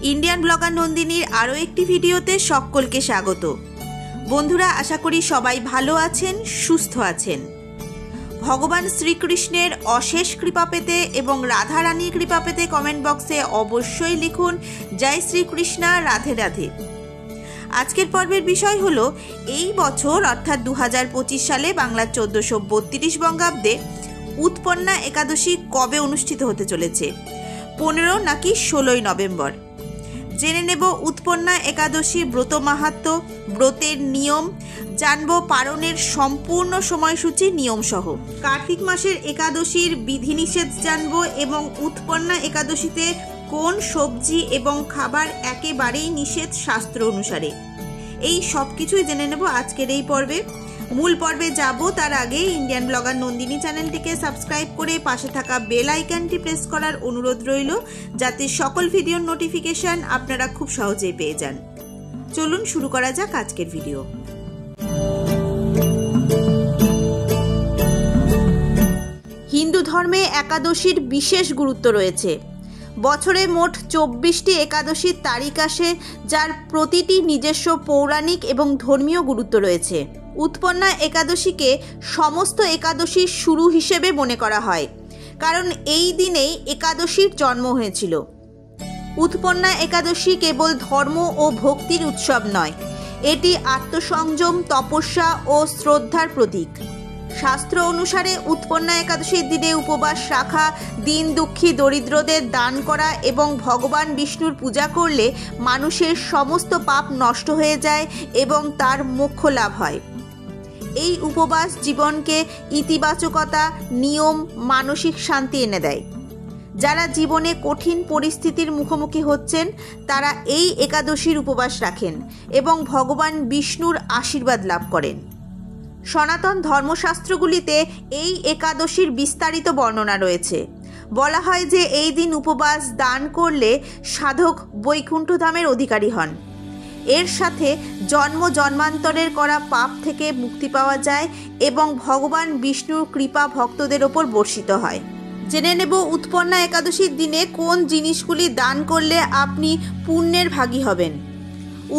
Indian blogger নন্দিনীর আরও একটি ভিডিওতে সকলকে স্বাগত। বন্ধুরা, আশা করি সবাই ভালো আছেন, সুস্থ আছেন। ভগবান শ্রীকৃষ্ণের অশেষ কৃপা পেতে এবং রাধা রানীর কৃপা পেতে কমেন্ট বক্সে অবশ্যই লিখুন জয় শ্রীকৃষ্ণ, রাধে রাধে। আজকের পর্বের বিষয় হলো এই বছর অর্থাৎ 2025 সালে বাংলার 1432 বঙ্গাব্দে উৎপন্না একাদশী কবে অনুষ্ঠিত হতে চলেছে, 15 নাকি 16 নভেম্বর। জেনে নেব উৎপন্না একাদশী ব্রত মাহাত্ম্য, ব্রতের নিয়ম, জানব পারণের সম্পূর্ণ সময়সূচি নিয়মসহ। কার্তিক মাসের একাদশীর বিধিনিষেধ জানব এবং উৎপন্না একাদশীতে কোন সবজি এবং খাবার একেবারেই নিষেধ শাস্ত্র অনুসারে। এই সব কিছুই জেনে নেব আজকের এই পর্বে। মূল পর্বে যাব তার আগে ইন্ডিয়ান ব্লগার নন্দিনী চ্যানেলটিকে সাবস্ক্রাইব করে পাশে থাকা বেল আইকনটি প্রেস করার অনুরোধ রইল, যাতে সকল ভিডিওর নোটিফিকেশন আপনারা খুব সহজেই পেয়ে যান। চলুন শুরু করা যাক আজকের ভিডিও। হিন্দু ধর্মে একাদশীর বিশেষ গুরুত্ব রয়েছে। বছরে মোট 24টি একাদশীর তারিখ আসে, যার প্রতিটি নিজস্ব পৌরাণিক এবং ধর্মীয় গুরুত্ব রয়েছে। উৎপন্না একাদশীকে সমস্ত একাদশীর শুরু হিসেবে মনে করা হয়, কারণ এই দিনেই একাদশীর জন্ম হয়েছিল। উৎপন্না একাদশী কেবল ধর্ম ও ভক্তির উৎসব নয়, এটি আত্মসংযম, তপস্যা ও শ্রদ্ধার প্রতীক। শাস্ত্র অনুসারে উৎপন্না একাদশীর দিনে উপবাস রাখা, দীন দুঃখী দরিদ্রদের দান করা এবং ভগবান বিষ্ণুর পূজা করলে মানুষের সমস্ত পাপ নষ্ট হয়ে যায় এবং তার মোক্ষ লাভ হয়। এই উপবাস জীবনকে ইতিবাচকতা, নিয়ম, মানসিক শান্তি এনে দেয়। যারা জীবনে কঠিন পরিস্থিতির মুখোমুখি হচ্ছেন তারা এই একাদশীর উপবাস রাখেন এবং ভগবান বিষ্ণুর আশীর্বাদ লাভ করেন। সনাতন ধর্মশাস্ত্রগুলিতে এই একাদশীর বিস্তারিত বর্ণনা রয়েছে। বলা হয় যে এই দিন উপবাস দান করলে সাধক বৈকুণ্ঠধামের অধিকারী হন। এর সাথে জন্ম জন্মান্তরের করা পাপ থেকে মুক্তি পাওয়া যায় এবং ভগবান বিষ্ণুর কৃপা ভক্তদের ওপর বর্ষিত হয়। জেনে নেব উৎপন্না একাদশীর দিনে কোন জিনিসগুলি দান করলে আপনি পুণ্যের ভাগী হবেন।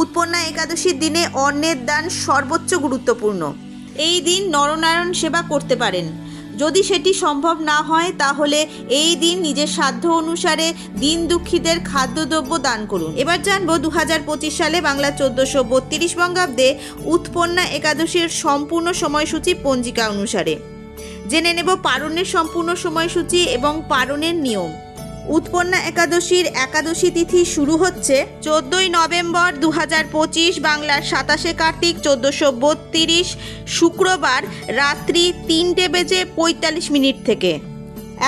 উৎপন্না একাদশীর দিনে অন্নের দান সর্বোচ্চ গুরুত্বপূর্ণ। এই দিন নরনারায়ণ সেবা করতে পারেন। যদি সেটি সম্ভব না হয় তাহলে এই দিন নিজের সাধ্য অনুসারে দীন দুঃখীদের খাদ্যদ্রব্য দান করুন। এবার জানবো 2025 সালে বাংলা 1432 বঙ্গাব্দে উৎপন্না একাদশীর সম্পূর্ণ সময়সূচি পঞ্জিকা অনুসারে। জেনে নেব পারণের সম্পূর্ণ সময়সূচি এবং পারণের নিয়ম। উৎপন্না একাদশীর একাদশী তিথি শুরু হচ্ছে 14 নভেম্বর 2025 বাংলার 27 কার্তিক 1432 শুক্রবার রাত্রি 3:45 থেকে।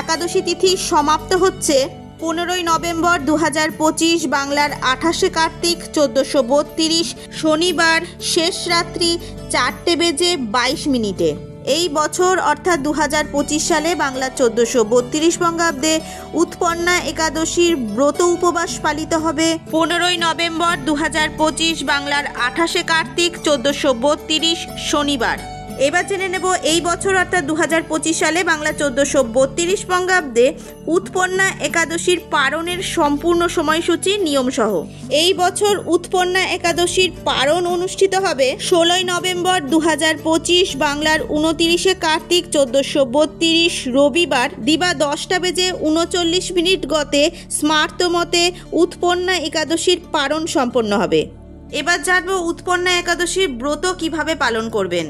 একাদশী তিথি সমাপ্ত হচ্ছে 15 নভেম্বর 2025 বাংলার 28 কার্তিক 1432 শনিবার শেষ রাত্রি 4:22। এই বছর অর্থাৎ 2025 সালে বাংলা 1432 বঙ্গাব্দে উৎপন্না একাদশীর ব্রত উপবাস পালিত হবে 15 নভেম্বর 2025 বাংলার 28 কার্তিক 1432 শনিবার। এবার জেনে নেব এই বছর অর্থাৎ 2025 সালে বাংলা 1432 বঙ্গাব্দে উৎপন্না একাদশীর পারণের সম্পূর্ণ সময়সূচি নিয়মসহ। এই বছর উৎপন্না একাদশীর পারণ অনুষ্ঠিত হবে 16 নভেম্বর 2025 বাংলার 29 কার্তিক 1432 রবিবার দিবা 10:39 গতে স্মার্ত মতে উৎপন্না একাদশীর পারণ সম্পন্ন হবে। এবার জানবো উৎপন্না একাদশীর ব্রত কিভাবে পালন করবেন।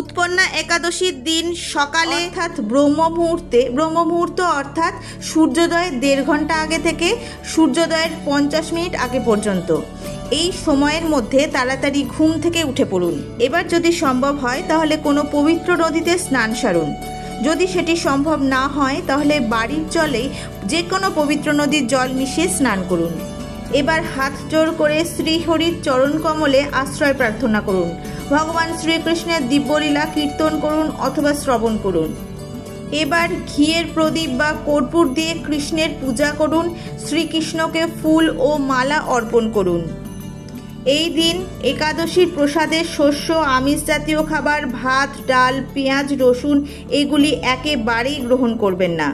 উৎপন্না একাদশীর দিন সকালে অর্থাৎ ব্রহ্মমুহূর্ত অর্থাৎ সূর্যোদয়ের 1.5 ঘন্টা আগে থেকে সূর্যোদয়ের 50 মিনিট আগে পর্যন্ত এই সময়ের মধ্যে তাড়াতাড়ি ঘুম থেকে উঠে পড়ুন। এবার যদি সম্ভব হয় তাহলে কোনো পবিত্র নদীতে স্নান সারুন। যদি সেটি সম্ভব না হয় তাহলে বাড়ির জলেই যে কোনো পবিত্র নদীর জল মিশিয়ে স্নান করুন। এবার হাত জোড় করে শ্রীহরির চরণ কমলে আশ্রয় প্রার্থনা করুন। ভগবান শ্রীকৃষ্ণের দিব্যলীলা কীর্তন করুন অথবা শ্রবণ করুন। এবার ঘিয়ের প্রদীপ বা কর্পূর দিয়ে কৃষ্ণের পূজা করুন। শ্রীকৃষ্ণকে ফুল ও মালা অর্পণ করুন। এই দিন একাদশীর প্রসাদে শস্য, আমিষ জাতীয় খাবার, ভাত, ডাল, পেঁয়াজ, রসুন এগুলি একেবারেই গ্রহণ করবেন না।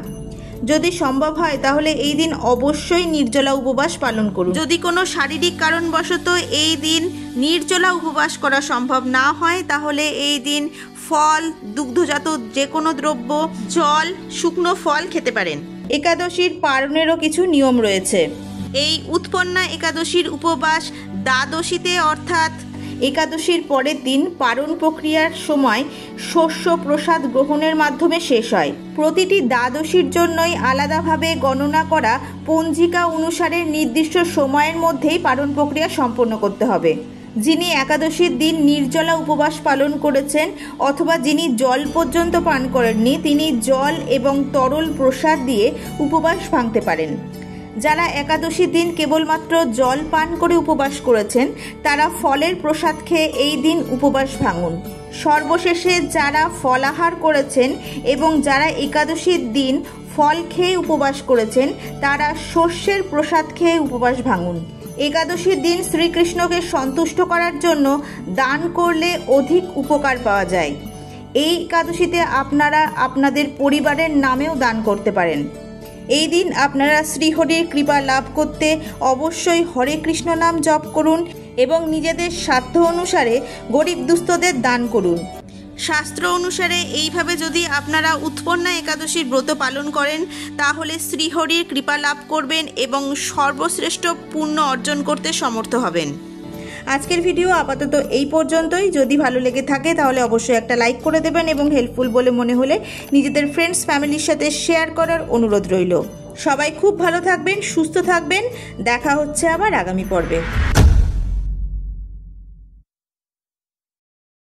যদি সম্ভব হয় তাহলে এই দিন অবশ্যই নির্জলা উপবাস পালন করুন। যদি কোনো শারীরিক কারণবশত এই দিন নির্জলা উপবাস করা সম্ভব না হয় তাহলে এই দিন ফল, দুগ্ধজাত যে কোনো দ্রব্য, জল, শুকনো ফল খেতে পারেন। একাদশীর পালনেরও কিছু নিয়ম রয়েছে। এই উৎপন্না একাদশীর উপবাস দ্বাদশীতে অর্থাৎ একাদশীর পরের দিন পালন প্রক্রিয়ার সময় শস্য প্রসাদ গ্রহণের মাধ্যমে শেষ হয়। প্রতিটি দ্বাদশীর জন্যই আলাদাভাবে গণনা করা পঞ্জিকা অনুসারে নির্দিষ্ট সময়ের মধ্যেই পালন প্রক্রিয়া সম্পন্ন করতে হবে। যিনি একাদশীর দিন নির্জলা উপবাস পালন করেছেন অথবা যিনি জল পর্যন্ত পান করেননি তিনি জল এবং তরল প্রসাদ দিয়ে উপবাস ভাঙতে পারেন। যারা একাদশীর দিন কেবলমাত্র জল পান করে উপবাস করেছেন তারা ফলের প্রসাদ খেয়ে এই দিন উপবাস ভাঙুন। সর্বশেষে যারা ফলাহার করেছেন এবং যারা একাদশীর দিন ফল খেয়ে উপবাস করেছেন তারা শস্যের প্রসাদ খেয়ে উপবাস ভাঙুন। একাদশীর দিন শ্রীকৃষ্ণকে সন্তুষ্ট করার জন্য দান করলে অধিক উপকার পাওয়া যায়। এই একাদশীতে আপনারা আপনাদের পরিবারের নামেও দান করতে পারেন। এই দিন আপনারা শ্রীহরির কৃপা লাভ করতে অবশ্যই হরে কৃষ্ণ নাম জপ করুন এবং নিজেদের সাধ্য অনুসারে গরিব দুস্থদের দান করুন। শাস্ত্র অনুসারে এইভাবে যদি আপনারা উৎপন্না একাদশীর ব্রত পালন করেন তাহলে শ্রীহরির কৃপা লাভ করবেন এবং সর্বশ্রেষ্ঠ পুণ্য অর্জন করতে সমর্থ হবেন। আজকের ভিডিও আপাতত এই পর্যন্তই। যদি ভালো লেগে থাকে তাহলে অবশ্যই একটা লাইক করে দেবেন এবং হেল্পফুল বলে মনে হলে নিজেদের ফ্রেন্ডস ফ্যামিলির সাথে শেয়ার করার অনুরোধ রইল। সবাই খুব ভালো থাকবেন, সুস্থ থাকবেন। দেখা হচ্ছে আবার আগামী পর্বে।